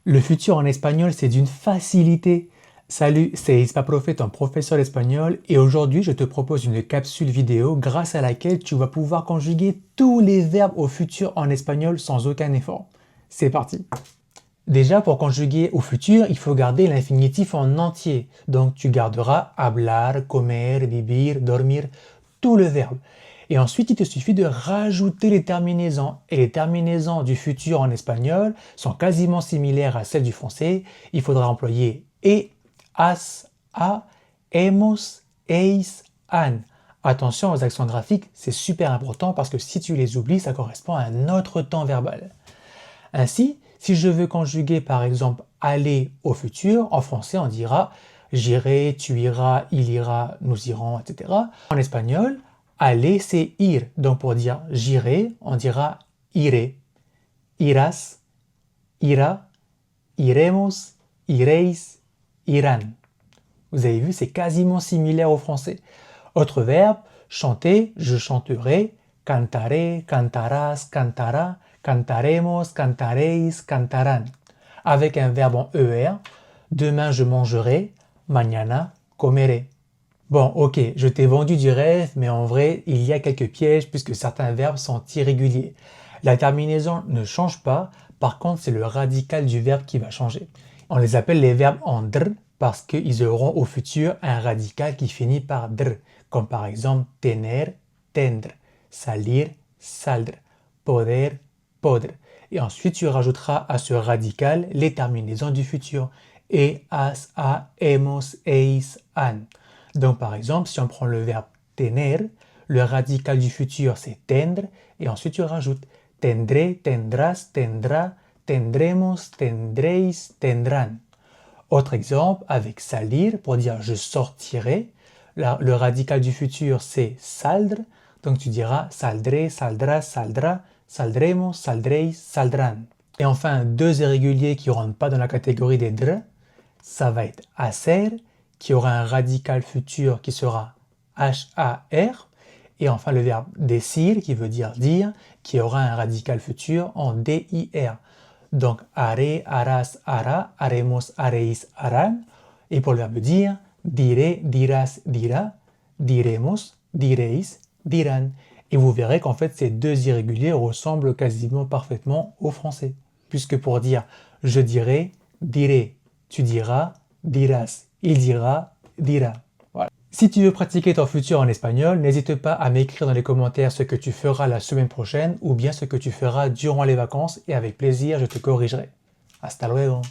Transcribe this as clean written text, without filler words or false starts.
Le futur en espagnol, c'est d'une facilité. Salut, c'est Ispa Profe, ton professeur d'espagnol, et aujourd'hui, je te propose une capsule vidéo grâce à laquelle tu vas pouvoir conjuguer tous les verbes au futur en espagnol sans aucun effort. C'est parti! Déjà, pour conjuguer au futur, il faut garder l'infinitif en entier. Donc, tu garderas hablar, comer, vivir, dormir, tout le verbe. Et ensuite, il te suffit de rajouter les terminaisons. Et les terminaisons du futur en espagnol sont quasiment similaires à celles du français. Il faudra employer e, as, a, hemos, eis, han. Attention aux accents graphiques, c'est super important parce que si tu les oublies, ça correspond à un autre temps verbal. Ainsi, si je veux conjuguer par exemple aller au futur, en français on dira j'irai, tu iras, il ira, nous irons, etc. En espagnol, aller c'est ir. Donc pour dire j'irai, on dira iré, irás, ira, iremos, iréis, irán. Vous avez vu, c'est quasiment similaire au français. Autre verbe, chanter, je chanterai, cantaré, cantarás, cantara, cantaremos, cantaréis, cantarán. Avec un verbe en ER, demain je mangerai, mañana comeré. Bon, ok, je t'ai vendu du rêve, mais en vrai, il y a quelques pièges puisque certains verbes sont irréguliers. La terminaison ne change pas, par contre, c'est le radical du verbe qui va changer. On les appelle les verbes en dr parce qu'ils auront au futur un radical qui finit par dr, comme par exemple tener, tendre, salir, saldre, poder, podre. Et ensuite, tu rajouteras à ce radical les terminaisons du futur. E, as, a, hemos, eis, han. Donc par exemple, si on prend le verbe tener, le radical du futur c'est tendre, et ensuite tu rajoutes tendré, tendrás, tendrá, tendremos, tendréis, tendrán. Autre exemple, avec salir, pour dire je sortirai, le radical du futur c'est saldre, donc tu diras saldré, saldrás, saldrá, saldremos, saldréis, saldrán. Et enfin, deux irréguliers qui ne rentrent pas dans la catégorie des dr, ça va être hacer, qui aura un radical futur qui sera H-A-R, et enfin le verbe decir, qui veut dire dire, qui aura un radical futur en D-I-R. Donc, haré, harás, hará, haremos, haréis, harán. Et pour le verbe dire, diré, dirás, dira, diremos, diréis, dirán. Et vous verrez qu'en fait, ces deux irréguliers ressemblent quasiment parfaitement au français. Puisque pour dire je dirai, diré, tu diras, dirás, il dira, dira. Voilà. Si tu veux pratiquer ton futur en espagnol, n'hésite pas à m'écrire dans les commentaires ce que tu feras la semaine prochaine ou bien ce que tu feras durant les vacances et avec plaisir je te corrigerai. Hasta luego!